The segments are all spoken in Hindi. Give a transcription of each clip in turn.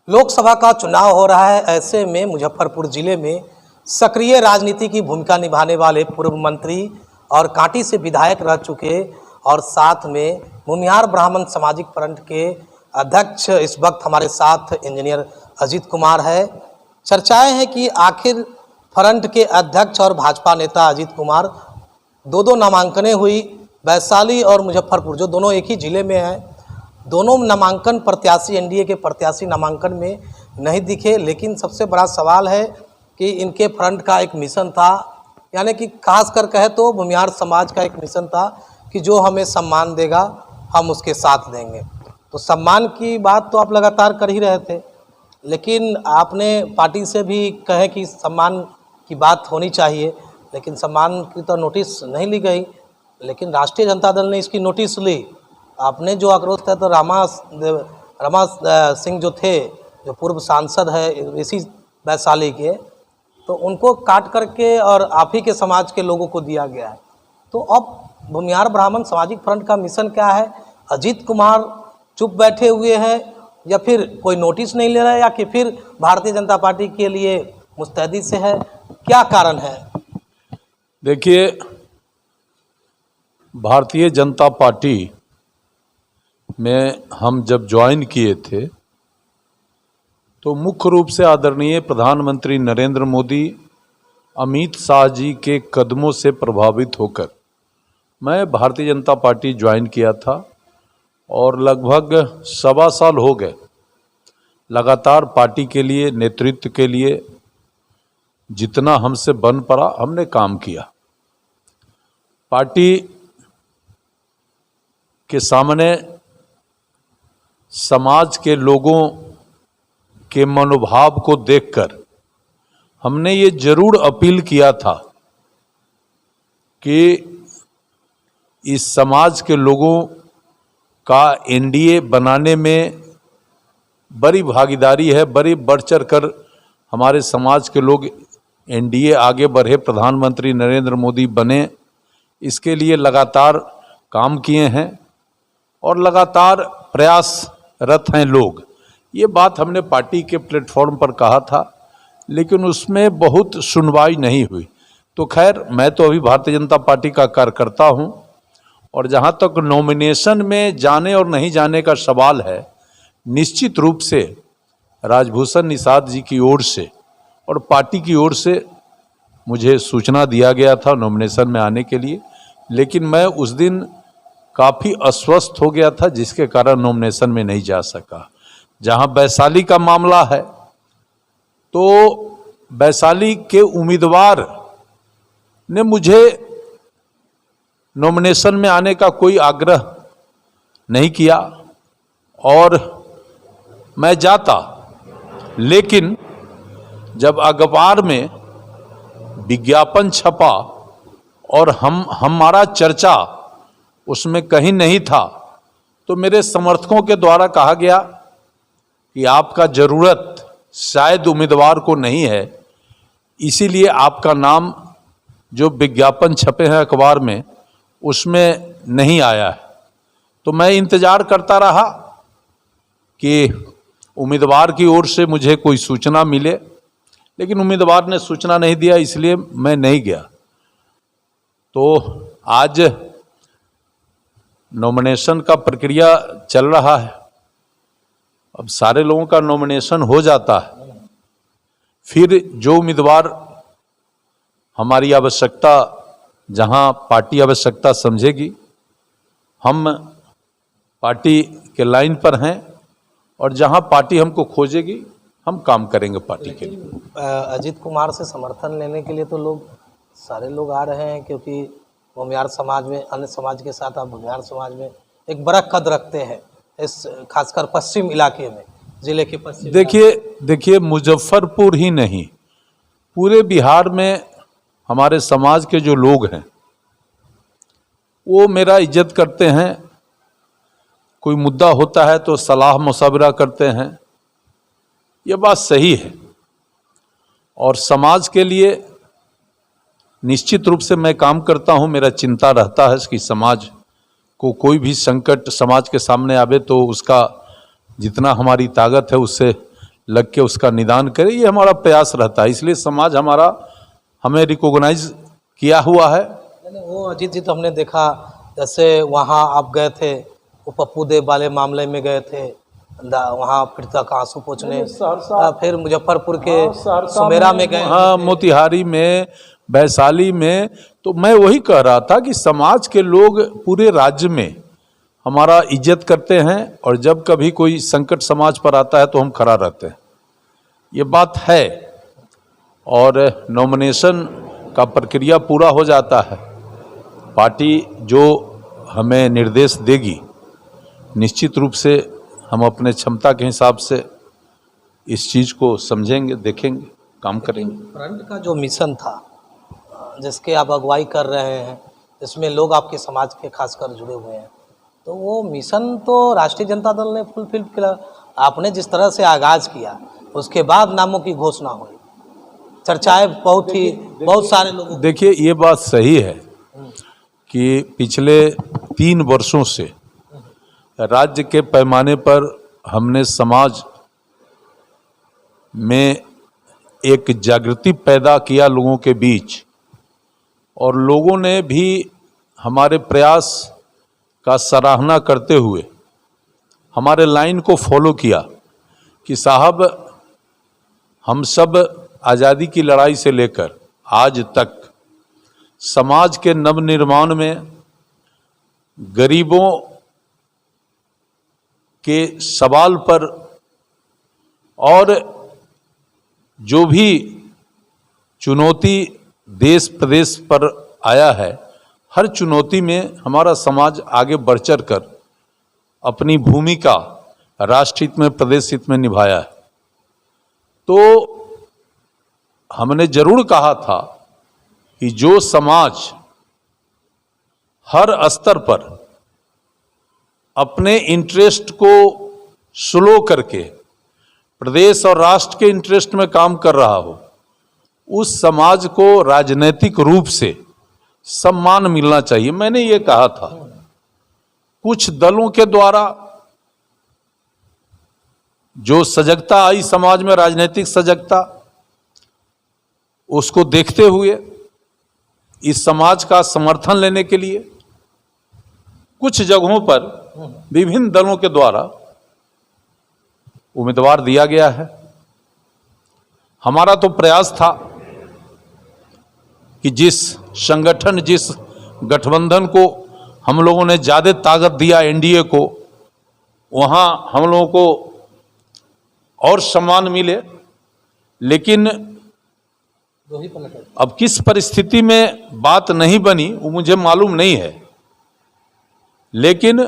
लोकसभा का चुनाव हो रहा है। ऐसे में मुजफ्फरपुर जिले में सक्रिय राजनीति की भूमिका निभाने वाले पूर्व मंत्री और कांटी से विधायक रह चुके और साथ में भूमिहार ब्राह्मण सामाजिक फ्रंट के अध्यक्ष इस वक्त हमारे साथ इंजीनियर अजीत कुमार है। चर्चाएं हैं कि आखिर फ्रंट के अध्यक्ष और भाजपा नेता अजीत कुमार दो नामांकनें हुई, वैशाली और मुजफ्फरपुर जो दोनों एक ही जिले में हैं। दोनों नामांकन प्रत्याशी एनडीए के प्रत्याशी नामांकन में नहीं दिखे, लेकिन सबसे बड़ा सवाल है कि इनके फ्रंट का एक मिशन था, यानी कि खासकर कहे तो भूमिहार समाज का एक मिशन था कि जो हमें सम्मान देगा हम उसके साथ देंगे। तो सम्मान की बात तो आप लगातार कर ही रहे थे, लेकिन आपने पार्टी से भी कहे कि सम्मान की बात होनी चाहिए, लेकिन सम्मान की तो नोटिस नहीं ली गई। लेकिन राष्ट्रीय जनता दल ने इसकी नोटिस ली। आपने जो आक्रोश था तो रमा सिंह जो थे, जो पूर्व सांसद है इसी वैशाली के, तो उनको काट करके और आप ही के समाज के लोगों को दिया गया है। तो अब भूमिहार ब्राह्मण सामाजिक फ्रंट का मिशन क्या है? अजीत कुमार चुप बैठे हुए हैं या फिर कोई नोटिस नहीं ले रहा है, या कि फिर भारतीय जनता पार्टी के लिए मुस्तैदी से है? क्या कारण है? देखिए, भारतीय जनता पार्टी में हम जब ज्वाइन किए थे तो मुख्य रूप से आदरणीय प्रधानमंत्री नरेंद्र मोदी, अमित शाह जी के कदमों से प्रभावित होकर मैं भारतीय जनता पार्टी ज्वाइन किया था और लगभग 1.25 साल हो गए लगातार पार्टी के लिए, नेतृत्व के लिए जितना हमसे बन पड़ा हमने काम किया। पार्टी के सामने समाज के लोगों के मनोभाव को देखकर हमने ये जरूर अपील किया था कि इस समाज के लोगों का एनडीए बनाने में बड़ी भागीदारी है, बड़ी बढ़ चढ़ कर हमारे समाज के लोग एनडीए आगे बढ़े, प्रधानमंत्री नरेंद्र मोदी बने, इसके लिए लगातार काम किए हैं और लगातार प्रयासरत हैं लोग। ये बात हमने पार्टी के प्लेटफॉर्म पर कहा था, लेकिन उसमें बहुत सुनवाई नहीं हुई। तो खैर, मैं तो अभी भारतीय जनता पार्टी का कार्यकर्ता हूँ और जहाँ तक नॉमिनेशन में जाने और नहीं जाने का सवाल है, निश्चित रूप से राजभूषण निषाद जी की ओर से और पार्टी की ओर से मुझे सूचना दिया गया था नॉमिनेशन में आने के लिए, लेकिन मैं उस दिन काफ़ी अस्वस्थ हो गया था, जिसके कारण नॉमिनेशन में नहीं जा सका। जहां वैशाली का मामला है तो वैशाली के उम्मीदवार ने मुझे नॉमिनेशन में आने का कोई आग्रह नहीं किया और मैं जाता, लेकिन जब अखबार में विज्ञापन छपा और हमारा चर्चा उसमें कहीं नहीं था, तो मेरे समर्थकों के द्वारा कहा गया कि आपका ज़रूरत शायद उम्मीदवार को नहीं है, इसीलिए आपका नाम जो विज्ञापन छपे हैं अखबार में उसमें नहीं आया है। तो मैं इंतज़ार करता रहा कि उम्मीदवार की ओर से मुझे कोई सूचना मिले, लेकिन उम्मीदवार ने सूचना नहीं दिया, इसलिए मैं नहीं गया। तो आज नॉमिनेशन का प्रक्रिया चल रहा है। अब सारे लोगों का नॉमिनेशन हो जाता है, फिर जो उम्मीदवार हमारी आवश्यकता, जहां पार्टी आवश्यकता समझेगी, हम पार्टी के लाइन पर हैं और जहां पार्टी हमको खोजेगी हम काम करेंगे पार्टी के लिए। अजीत कुमार से समर्थन लेने के लिए तो लोग, सारे लोग आ रहे हैं, क्योंकि भूमिहार समाज में, अन्य समाज के साथ आप भूमिहार समाज में एक बड़ा कद रखते हैं, इस खासकर पश्चिम इलाके में, जिले के पश्चिम। देखिए मुजफ्फरपुर ही नहीं, पूरे बिहार में हमारे समाज के जो लोग हैं वो मेरा इज्जत करते हैं। कोई मुद्दा होता है तो सलाह मशवरा करते हैं, ये बात सही है। और समाज के लिए निश्चित रूप से मैं काम करता हूं। मेरा चिंता रहता है कि समाज को कोई भी संकट समाज के सामने आवे तो उसका जितना हमारी ताकत है उससे लग के उसका निदान करे, ये हमारा प्रयास रहता है। इसलिए समाज हमारा हमें रिकॉग्नाइज किया हुआ है। वो अजीत जी, तो हमने देखा जैसे वहाँ आप गए थे, वो पप्पू देव वाले मामले में गए थे, वहाँ पीड़िता का आंसू पोंछने, फिर मुजफ्फरपुर के सुमेरा में गए, हाँ, मोतिहारी में, वैशाली में। तो मैं वही कह रहा था कि समाज के लोग पूरे राज्य में हमारा इज्जत करते हैं, और जब कभी कोई संकट समाज पर आता है तो हम खड़ा रहते हैं, ये बात है। और नॉमिनेशन का प्रक्रिया पूरा हो जाता है, पार्टी जो हमें निर्देश देगी निश्चित रूप से हम अपने क्षमता के हिसाब से इस चीज़ को समझेंगे, देखेंगे, काम करेंगे। फ्रंट का जो मिशन था जिसके आप अगुवाई कर रहे हैं, जिसमें लोग आपके समाज के खासकर जुड़े हुए हैं, तो वो मिशन तो राष्ट्रीय जनता दल ने फुलफिल किया। आपने जिस तरह से आगाज़ किया उसके बाद नामों की घोषणा हुई, चर्चाएं बहुत सारे लोगों। देखिए, ये बात सही है कि पिछले 3 वर्षों से राज्य के पैमाने पर हमने समाज में एक जागृति पैदा किया लोगों के बीच, और लोगों ने भी हमारे प्रयास का सराहना करते हुए हमारे लाइन को फॉलो किया कि साहब, हम सब आज़ादी की लड़ाई से लेकर आज तक समाज के नवनिर्माण में गरीबों के सवाल पर और जो भी चुनौती देश प्रदेश पर आया है, हर चुनौती में हमारा समाज आगे बढ़ चढ़ कर अपनी भूमिका राष्ट्र हित में, प्रदेश हित में निभाया है। तो हमने जरूर कहा था कि जो समाज हर स्तर पर अपने इंटरेस्ट को स्लो करके प्रदेश और राष्ट्र के इंटरेस्ट में काम कर रहा हो, उस समाज को राजनीतिक रूप से सम्मान मिलना चाहिए। मैंने ये कहा था, कुछ दलों के द्वारा जो सजगता आई समाज में, राजनीतिक सजगता, उसको देखते हुए इस समाज का समर्थन लेने के लिए कुछ जगहों पर विभिन्न दलों के द्वारा उम्मीदवार दिया गया है। हमारा तो प्रयास था कि जिस संगठन, जिस गठबंधन को हम लोगों ने ज़्यादा ताकत दिया, एनडीए को, वहाँ हम लोगों को और सम्मान मिले। लेकिन अब किस परिस्थिति में बात नहीं बनी वो मुझे मालूम नहीं है, लेकिन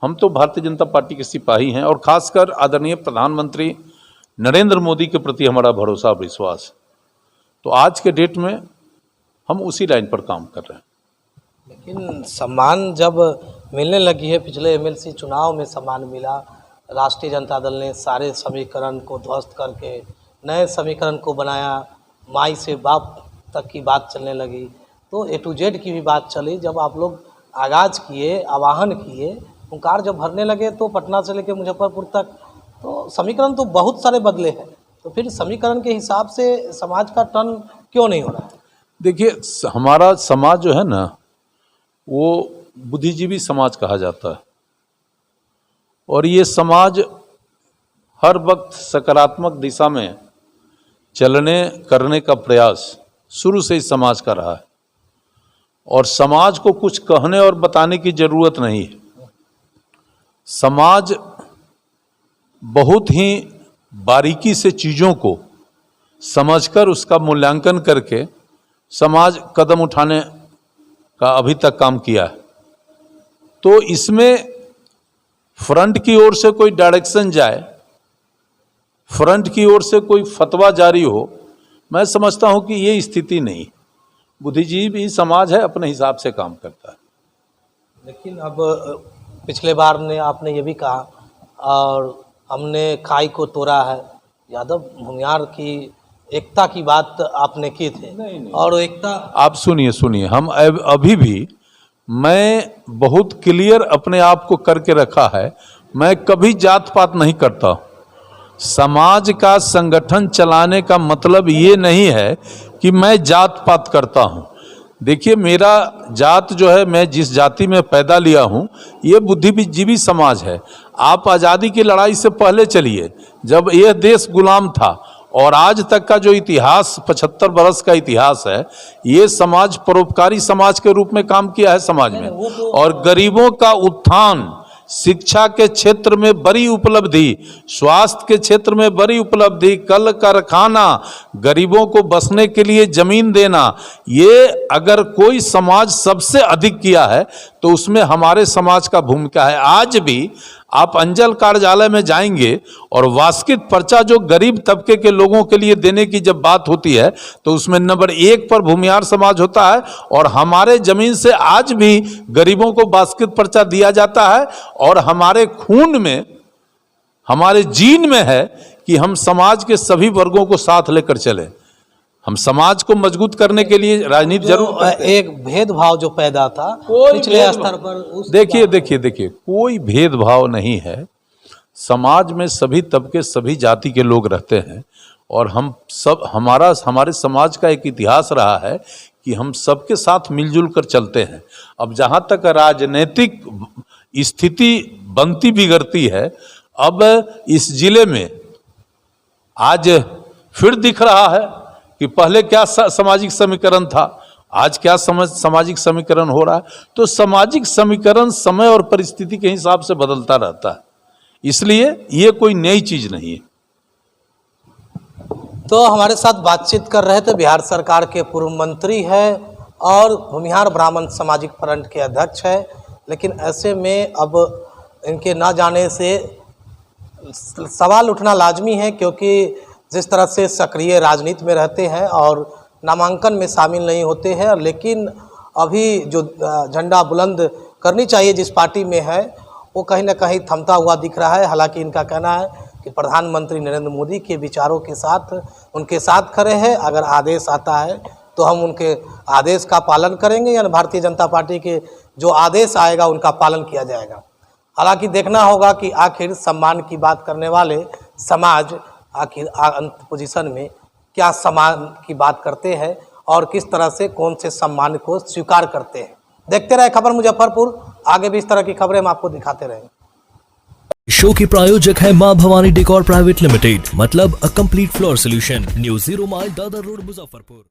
हम तो भारतीय जनता पार्टी के सिपाही हैं, और खासकर आदरणीय प्रधानमंत्री नरेंद्र मोदी के प्रति हमारा भरोसा और विश्वास। तो आज के डेट में हम उसी लाइन पर काम कर रहे हैं। लेकिन सम्मान जब मिलने लगी है, पिछले एमएलसी चुनाव में सम्मान मिला, राष्ट्रीय जनता दल ने सारे समीकरण को ध्वस्त करके नए समीकरण को बनाया, माई से बाप तक की बात चलने लगी, तो ए टू जेड की भी बात चली। जब आप लोग आगाज़ किए, आवाहन किए, हुंकार जब भरने लगे, तो पटना से लेकर मुजफ्फरपुर तक तो समीकरण तो बहुत सारे बदले हैं, तो फिर समीकरण के हिसाब से समाज का टर्न क्यों नहीं हो रहा है? देखिए, हमारा समाज जो है ना, वो बुद्धिजीवी समाज कहा जाता है, और ये समाज हर वक्त सकारात्मक दिशा में चलने करने का प्रयास शुरू से इस समाज का रहा है, और समाज को कुछ कहने और बताने की जरूरत नहीं है। समाज बहुत ही बारीकी से चीज़ों को समझकर उसका मूल्यांकन करके समाज कदम उठाने का अभी तक काम किया है। तो इसमें फ्रंट की ओर से कोई डायरेक्शन जाए, फ्रंट की ओर से कोई फतवा जारी हो, मैं समझता हूं कि ये स्थिति नहीं। बुद्धिजीवी समाज है, अपने हिसाब से काम करता है। लेकिन अब पिछले बार ने आपने ये भी कहा, और हमने खाई को तोड़ा है, यादव भूमियार की एकता की बात आपने की थी। नहीं। और एकता, आप सुनिए, हम अभी भी, मैं बहुत क्लियर अपने आप को करके रखा है, मैं कभी जात पात नहीं करता। समाज का संगठन चलाने का मतलब ये नहीं है कि मैं जात पात करता हूँ। देखिए, मेरा जात जो है, मैं जिस जाति में पैदा लिया हूँ, ये बुद्धिजीवी समाज है। आप आज़ादी की लड़ाई से पहले चलिए, जब यह देश गुलाम था, और आज तक का जो इतिहास 75 बरस का इतिहास है, ये समाज परोपकारी समाज के रूप में काम किया है समाज में। और गरीबों का उत्थान, शिक्षा के क्षेत्र में बड़ी उपलब्धि, स्वास्थ्य के क्षेत्र में बड़ी उपलब्धि, कल कारखाना, गरीबों को बसने के लिए जमीन देना, ये अगर कोई समाज सबसे अधिक किया है तो उसमें हमारे समाज का भूमिका है। आज भी आप अंचल कार्यालय में जाएंगे और वार्षिक पर्चा जो गरीब तबके के लोगों के लिए देने की जब बात होती है तो उसमें नंबर 1 पर भूमिहार समाज होता है। और हमारे जमीन से आज भी गरीबों को वार्षिक पर्चा दिया जाता है, और हमारे खून में, हमारे जीन में है कि हम समाज के सभी वर्गों को साथ लेकर चलें। हम समाज को मजबूत करने के लिए राजनीति जरूर, एक भेदभाव जो पैदा था पिछले स्तर पर, देखिए, कोई भेदभाव नहीं है। समाज में सभी तबके, सभी जाति के लोग रहते हैं, और हम सब, हमारे समाज का एक इतिहास रहा है कि हम सबके साथ मिलजुल कर चलते हैं। अब जहाँ तक राजनीतिक स्थिति बनती बिगड़ती है, अब इस जिले में आज फिर दिख रहा है कि पहले क्या सामाजिक समीकरण था, आज क्या सामाजिक समीकरण हो रहा है। तो सामाजिक समीकरण समय और परिस्थिति के हिसाब से बदलता रहता है, इसलिए ये कोई नई चीज नहीं है। तो हमारे साथ बातचीत कर रहे थे बिहार सरकार के पूर्व मंत्री है और भूमिहार ब्राह्मण सामाजिक फ्रंट के अध्यक्ष है। लेकिन ऐसे में अब इनके ना जाने से सवाल उठना लाजमी है, क्योंकि जिस तरह से सक्रिय राजनीति में रहते हैं और नामांकन में शामिल नहीं होते हैं, लेकिन अभी जो झंडा बुलंद करनी चाहिए जिस पार्टी में है, वो कहीं ना कहीं थमता हुआ दिख रहा है। हालांकि इनका कहना है कि प्रधानमंत्री नरेंद्र मोदी के विचारों के साथ, उनके साथ खड़े हैं। अगर आदेश आता है तो हम उनके आदेश का पालन करेंगे, यानी भारतीय जनता पार्टी के जो आदेश आएगा उनका पालन किया जाएगा। हालांकि देखना होगा कि आखिर सम्मान की बात करने वाले समाज आखिर अंत पोजीशन में क्या सम्मान की बात करते हैं और किस तरह से कौन से सम्मान को स्वीकार करते हैं। देखते रहे खबर मुजफ्फरपुर, आगे भी इस तरह की खबरें हम आपको दिखाते रहेंगे। शो की प्रायोजक है मां भवानी डेकोर प्राइवेट लिमिटेड, मतलब a complete floor solution, new 0 mile Dadar road, Muzaffarpur.